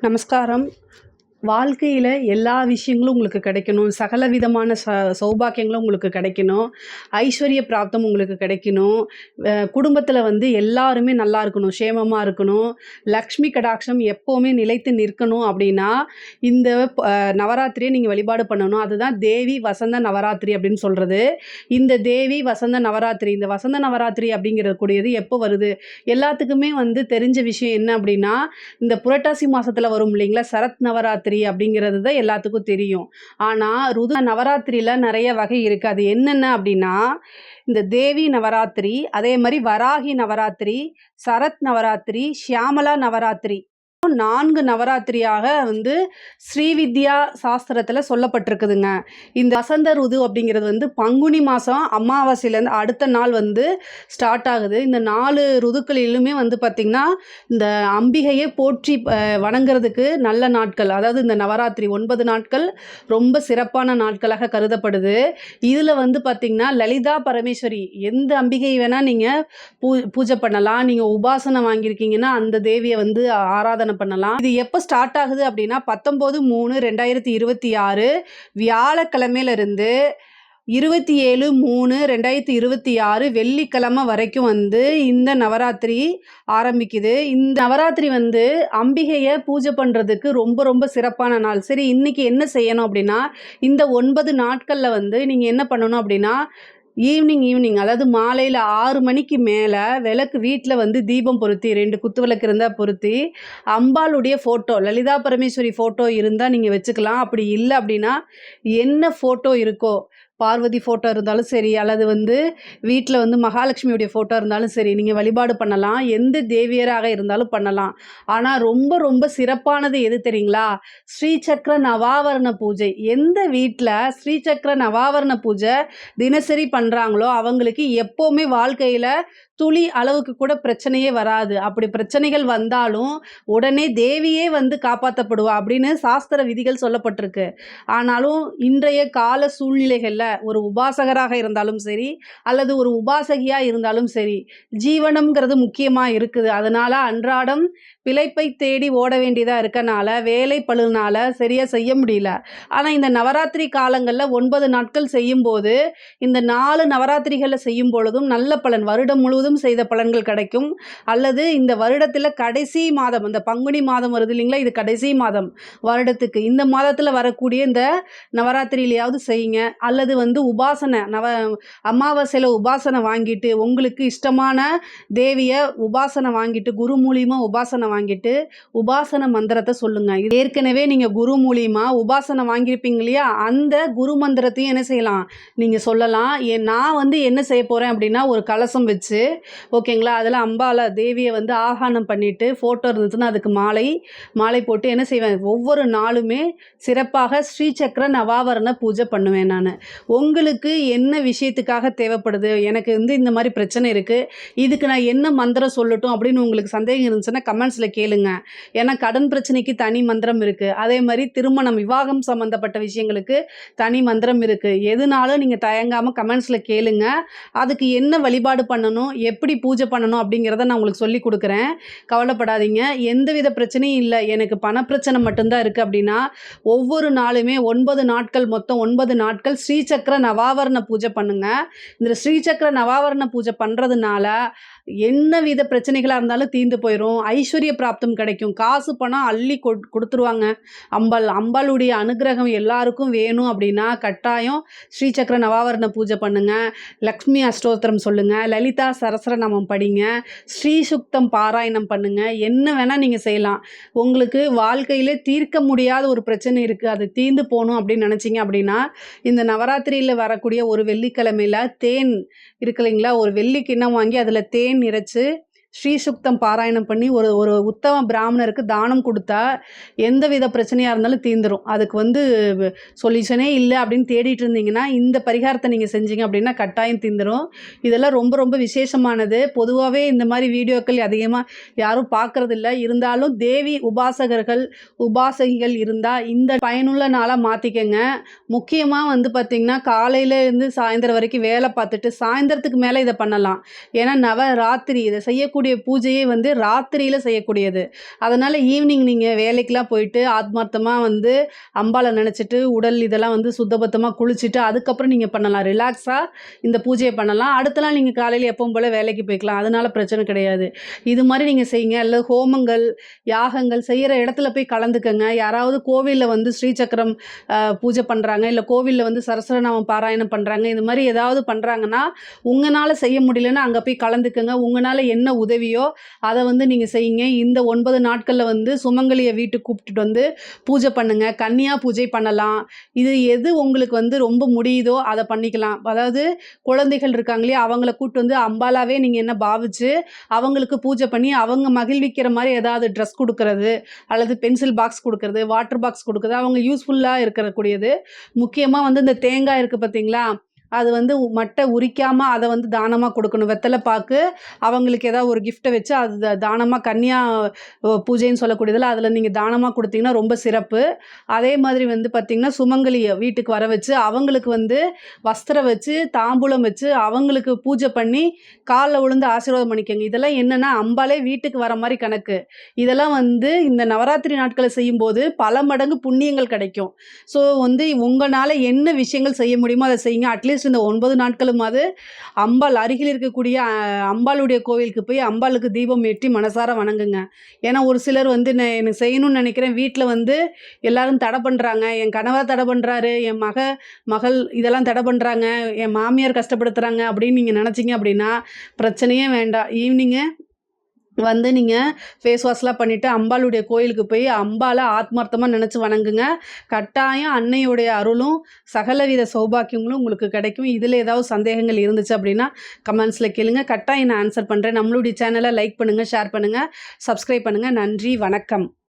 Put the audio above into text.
நமஸ்காரம். வாழ்க்கையில எல்லா விஷயங்களும் உங்களுக்கு கிடைக்கணும். சகல விதமான சௌபாக்கியங்களும் உங்களுக்கு கிடைக்கணும். ஐஸ்வர்ய பிராப்தம் உங்களுக்கு கிடைக்கணும். குடும்பத்தில வந்து எல்லாருமே நல்லா இருக்கணும், சேமமா இருக்கணும். லக்ஷ்மி கடாட்சம் எப்பவுமே நிலைத்து நிற்கணும் அப்படின்னா, இந்த நவராத்திரியை நீங்க வழிபாடு பண்ணணும். அதுதான் தேவி வசந்த நவராத்திரி அப்படின்னு சொல்றது. இந்த தேவி வசந்த நவராத்திரி, இந்த வசந்த நவராத்திரி அப்படிங்கிறது கூடியது எப்போ வருது? எல்லாத்துக்குமே வந்து தெரிஞ்ச விஷயம் என்ன அப்படின்னா, இந்த புரட்டாசி மாசத்துல வரும் இல்லைங்களா? சரத் நவராத்திரி அப்படிங்கிறது தான் எல்லாத்துக்கும் தெரியும். ஆனா ருது நவராத்திரியில நிறைய வகை இருக்கு. அது என்னென்ன அப்படின்னா, இந்த தேவி நவராத்திரி, அதே மாதிரி வராகி நவராத்திரி, சரத் நவராத்திரி, ஷியாமலா நவராத்திரி, 4 நவராத்திரியாக வந்து ஸ்ரீவித்யா சாஸ்திரத்தில் சொல்லப்பட்டிருக்குதுங்க. இந்த வசந்த ருது அப்படிங்கிறது வந்து பங்குனி மாதம் அமாவாசையிலேருந்து அடுத்த நாள் வந்து ஸ்டார்ட் ஆகுது. இந்த 4 ருதுக்களிலுமே வந்து பார்த்திங்கன்னா, இந்த அம்பிகையை போற்றி வணங்குறதுக்கு நல்ல நாட்கள். அதாவது இந்த நவராத்திரி 9 நாட்கள் ரொம்ப சிறப்பான நாட்களாக கருதப்படுது. இதில் வந்து பார்த்திங்கன்னா, லலிதா பரமேஸ்வரி எந்த அம்பிகை வேணால் நீங்கள் பூஜை பண்ணலாம். நீங்கள் உபாசனை வாங்கியிருக்கீங்கன்னா அந்த தேவியை வந்து ஆராதனை பண்ணலாம். இது எப்போ ஸ்டார்ட் ஆகுது அப்படின்னா 19/3/2026 வியாழக்கிழமையில இருந்து 27/3/2026 வெள்ளிக்கிழமை வரைக்கும் வந்து இந்த நவராத்திரி ஆரம்பிக்குது. இந்த நவராத்திரி வந்து அம்பிகையை பூஜை பண்ணுறதுக்கு ரொம்ப ரொம்ப சிறப்பான நாள். சரி, இன்னைக்கு என்ன செய்யணும் அப்படின்னா, இந்த 9 நாட்களில் வந்து நீங்கள் என்ன பண்ணணும் அப்படின்னா, ஈவினிங் அதாவது மாலையில் 6 மணிக்கு மேலே விளக்கு வீட்டில் வந்து தீபம் பொருத்தி 2 குத்து விளக்கு இருந்தால் பொருத்தி, அம்பாளுடைய ஃபோட்டோ, லலிதா பரமேஸ்வரி ஃபோட்டோ இருந்தால் நீங்கள் வச்சுக்கலாம். அப்படி இல்லை அப்படின்னா என்ன ஃபோட்டோ இருக்கோ, பார்வதி ஃபோட்டோ இருந்தாலும் சரி, அல்லது வந்து வீட்டில் வந்து மகாலட்சுமியுடைய ஃபோட்டோ இருந்தாலும் சரி, நீங்கள் வழிபாடு பண்ணலாம். எந்த தேவியராக இருந்தாலும் பண்ணலாம். ஆனால் ரொம்ப ரொம்ப சிறப்பானது எது தெரியுங்களா? ஸ்ரீசக்கர நவாவரண பூஜை. எந்த வீட்டில் ஸ்ரீசக்கர நவாவரண பூஜை தினசரி பண்ணுறாங்களோ அவங்களுக்கு எப்போவுமே வாழ்க்கையில் துளி அளவுக்கு கூட பிரச்சனையே வராது. அப்படி பிரச்சனைகள் வந்தாலும் உடனே தேவியே வந்து காப்பாற்றப்படுவா அப்படின்னு சாஸ்திர விதிகள் சொல்லப்பட்டிருக்கு. ஆனாலும் இன்றைய கால சூழ்நிலைகளில் ஒரு உபாசகராக இருந்தாலும் சரி, அல்லது ஒரு உபாசகியாக இருந்தாலும் சரி, ஜீவனம்ங்கிறது முக்கியமாக இருக்குது. அதனால் அன்றாடம் பிழைப்பை தேடி ஓட வேண்டியதாக இருக்கனால, வேலை பளுனால சரியாக செய்ய முடியல. ஆனால் இந்த நவராத்திரி காலங்களில் 9 நாட்கள் செய்யும்போது, இந்த 4 நவராத்திரிகளில் செய்யும் பொழுதும் நல்ல பலன், வருடம் முழுவதும் செய்த பலன்கள் கிடைக்கும். அல்லது இந்த வருடத்தில் கடைசி மாதம், இந்த பங்குனி மாதம் வருது இல்லைங்களா, இது கடைசி மாதம் வருடத்துக்கு, இந்த மாதத்தில் வரக்கூடிய இந்த நவராத்திரியிலையாவது செய்யுங்க. அல்லது வந்து உபாசனை அமாவாசையில் உபாசனை வாங்கிட்டு, உங்களுக்கு இஷ்டமான தேவியை உபாசனை வாங்கிட்டு, குரு மூலியமாக உபாசனை வாங்கிட்டு உபாசன மந்திரத்தை சொல்லுங்க. இது ஏற்கனவே நீங்கள் குரு மூலியமா உபாசனை வாங்கியிருப்பீங்க இல்லையா, அந்த குரு மந்திரத்தையும் என்ன செய்யலாம், நீங்கள் சொல்லலாம். நான் வந்து என்ன செய்ய போகிறேன் அப்படின்னா, ஒரு கலசம் வச்சு, ஓகேங்களா, அதில் அம்பால தேவியை வந்து ஆகானம் பண்ணிவிட்டு, ஃபோட்டோ இருந்துச்சுன்னா அதுக்கு மாலை போட்டு என்ன செய்வேன், ஒவ்வொரு நாளுமே சிறப்பாக ஸ்ரீசக்கர நவாவரண பூஜை பண்ணுவேன் நான். உங்களுக்கு என்ன விஷயத்துக்காக தேவைப்படுது, எனக்கு வந்து இந்த மாதிரி பிரச்சனை இருக்குது, இதுக்கு நான் என்ன மந்திரம் சொல்லட்டும் அப்படின்னு உங்களுக்கு சந்தேகம் இருந்துச்சுன்னா கமெண்ட்ஸில் கேளுங்க. ஏன்னா கடன் பிரச்சனைக்கு தனி மந்திரம் இருக்குது. அதே மாதிரி திருமணம், விவாகம் சம்மந்தப்பட்ட விஷயங்களுக்கு தனி மந்திரம் இருக்குது. எதுனாலும் நீங்கள் தயங்காமல் கமெண்ட்ஸில் கேளுங்க. அதுக்கு என்ன வழிபாடு பண்ணணும், எப்படி பூஜை பண்ணணும் அப்படிங்கிறத நான் உங்களுக்கு சொல்லி கொடுக்குறேன். கவலைப்படாதீங்க. எந்தவித பிரச்சனையும் இல்லை, எனக்கு பணப்பிரச்சனை மட்டும்தான் இருக்குது அப்படின்னா, ஒவ்வொரு நாளுமே 9 நாட்கள், மொத்தம் 9 நாட்கள் ஸ்ரீசக்கர நவாவரண பூஜை பண்ணுங்க. இந்த ஸ்ரீசக்கர நவாவரண பூஜை பண்ணுறதுனால என்ன வித பிரச்சனைகளாக இருந்தாலும் தீர்ந்து போயிடும். ஐஸ்வர்ய பிராப்தம் கிடைக்கும். காசு பணம் அள்ளி கொடுத்துருவாங்க. அம்பாளுடைய அனுகிரகம் எல்லாருக்கும் வேணும் அப்படின்னா கட்டாயம் ஸ்ரீசக்கர நவாவரண பூஜை பண்ணுங்க. லக்ஷ்மி அஷ்டோத்திரம் சொல்லுங்க, லலிதா சரஸ்வரநாமம் படிங்க, ஸ்ரீ சுக்தம் பாராயணம் பண்ணுங்க. என்ன வேணால் நீங்கள் செய்யலாம். உங்களுக்கு வாழ்க்கையிலே தீர்க்க முடியாத ஒரு பிரச்சனை இருக்குது, அது தீர்ந்து போகணும் அப்படின்னு நினச்சிங்க அப்படின்னா, இந்த நவராத்திரியில் வரக்கூடிய ஒரு வெள்ளிக்கிழமையில் தேன் இருக்கு இல்லைங்களா, ஒரு வெள்ளி கிண்ணம் வாங்கி அதில் தேன் நிறைச்சு ஸ்ரீசுக்தம் பாராயணம் பண்ணி ஒரு உத்தம பிராமணருக்கு தானம் கொடுத்தா எந்த வித பிரச்சனையாக இருந்தாலும் தீர்ந்துடும். அதுக்கு வந்து சொல்யூஷனே இல்லை அப்படின்னு தேடிட்டு இருந்தீங்கன்னா இந்த பரிகாரத்தை நீங்கள் செஞ்சீங்க அப்படின்னா கட்டாயம் தீர்ந்துடும். இதெல்லாம் ரொம்ப ரொம்ப விசேஷமானது. பொதுவாகவே இந்த மாதிரி வீடியோக்கள் அதிகமாக யாரும் பார்க்குறதில்ல. இருந்தாலும் தேவி உபாசகர்கள் உபாசகிகள் இருந்தால் இந்த பயனுள்ள நாளாக மாற்றிக்கங்க. முக்கியமாக வந்து பார்த்திங்கன்னா காலையிலேருந்து சாயந்தரம் வரைக்கும் வேலை பார்த்துட்டு சாயந்தரத்துக்கு மேலே இதை பண்ணலாம். ஏன்னா நவராத்திரி இதை செய்யக்கூடிய செய்யக்கூடிய பூஜையே வந்து ராத்திரியில் செய்யக்கூடியது. அதனால் ஈவினிங் நீங்கள் வேலைக்கெலாம் போயிட்டு ஆத்மார்த்தமாக வந்து அம்பாளை நினச்சிட்டு உடல் இதெல்லாம் வந்து சுத்தபத்தமாக குளிச்சுட்டு அதுக்கப்புறம் நீங்கள் பண்ணலாம். ரிலாக்ஸாக இந்த பூஜையை பண்ணலாம். அடுத்த நாள் நீங்கள் காலையில் எப்பவும் போல் வேலைக்கு போய்க்கலாம். அதனால் பிரச்சனை கிடையாது. இது மாதிரி நீங்கள் செய்யுங்க. இல்லை ஹோமங்கள் யாகங்கள் செய்கிற இடத்துல போய் கலந்துக்கங்க. யாராவது கோவிலில் வந்து ஸ்ரீசக்கரம் பூஜை பண்ணுறாங்க, இல்லை கோவிலில் வந்து சரஸ்வரநாமம் பாராயணம் பண்ணுறாங்க, இது மாதிரி ஏதாவது பண்ணுறாங்கன்னா உங்களால் செய்ய முடியலன்னா அங்கே போய் கலந்துக்கங்க. உங்களால் என்ன உதவியோ அதை வந்து நீங்கள் செய்யுங்க. இந்த 9 நாட்களில் வந்து சுமங்கலியை வீட்டுக்கு கூப்பிட்டுட்டு வந்து பூஜை பண்ணுங்க. கன்னியா பூஜை பண்ணலாம். இது எது உங்களுக்கு வந்து ரொம்ப முடியுதோ அதை பண்ணிக்கலாம். அதாவது குழந்தைகள் இருக்காங்களே அவங்கள கூப்பிட்டு வந்து அம்பாலாவே நீங்கள் என்ன பாவிச்சு அவங்களுக்கு பூஜை பண்ணி அவங்க மகிழ்விக்கிற மாதிரி ஏதாவது ட்ரெஸ் கொடுக்கறது, அல்லது பென்சில் பாக்ஸ் கொடுக்கறது, வாட்டர் பாக்ஸ் கொடுக்குறது, அவங்க யூஸ்ஃபுல்லாக இருக்கக்கூடியது. முக்கியமாக வந்து இந்த தேங்காய் இருக்குது பார்த்தீங்களா, அது வந்து மட்டை உரிக்காமல் அதை வந்து தானமாக கொடுக்கணும். வெத்தலை பாக்கு அவங்களுக்கு ஏதாவது ஒரு கிஃப்ட்டை வச்சு அது தானமாக கன்னியா பூஜைன்னு சொல்லக்கூடியதில் அதில் நீங்கள் தானமாக கொடுத்தீங்கன்னா ரொம்ப சிறப்பு. அதே மாதிரி வந்து பார்த்திங்கன்னா சுமங்கலியை வீட்டுக்கு வர வச்சு அவங்களுக்கு வந்து வஸ்திரம் வச்சு தாம்பூலம் வச்சு அவங்களுக்கு பூஜை பண்ணி காலில் விழுந்து ஆசீர்வாதம் பண்ணிக்கோங்க. இதெல்லாம் என்னென்னா அம்பாலே வீட்டுக்கு வர மாதிரி கணக்கு. இதெல்லாம் வந்து இந்த நவராத்திரி நாட்களை செய்யும்போது பல மடங்கு புண்ணியங்கள் கிடைக்கும். ஸோ வந்து உங்களால் என்ன விஷயங்கள் செய்ய முடியுமோ அதை செய்யுங்க. அட்லீஸ்ட் இந்த 9 நாட்களுமாவது அம்பாள் அருகில் இருக்கக்கூடிய அம்பாளுடைய கோவிலுக்கு போய் அம்பாளுக்கு தீபம் ஏற்றி மனசார வணங்குங்க. ஏன்னா ஒரு சிலர் வந்து எனக்கு செய்யணும்னு நினைக்கிறேன், வீட்டில் வந்து எல்லாரும் தடை பண்ணுறாங்க, என் கணவர் தடை பண்ணுறாரு, என் மகள் இதெல்லாம் தடை பண்ணுறாங்க, என் மாமியார் கஷ்டப்படுத்துகிறாங்க அப்படின்னு நீங்கள் நினச்சிங்க அப்படின்னா பிரச்சனையே வேண்டாம். ஈவினிங்கு வந்து நீங்கள் ஃபேஸ் வாஷ்லாம் பண்ணிவிட்டு அம்பாளுடைய கோயிலுக்கு போய் அம்பாலை ஆத்மார்த்தமாக நினச்சி வணங்குங்க. கட்டாயம் அன்னையுடைய அருளும் சகலவித சௌபாக்கியங்களும் உங்களுக்கு கிடைக்கும். இதில் ஏதாவது சந்தேகங்கள் இருந்துச்சு அப்படின்னா கமெண்ட்ஸில் கேளுங்க. கட்டாயம் நான் ஆன்சர் பண்ணுறேன். நம்மளுடைய சேனலை லைக் பண்ணுங்கள், ஷேர் பண்ணுங்கள், சப்ஸ்கிரைப் பண்ணுங்கள். நன்றி, வணக்கம்.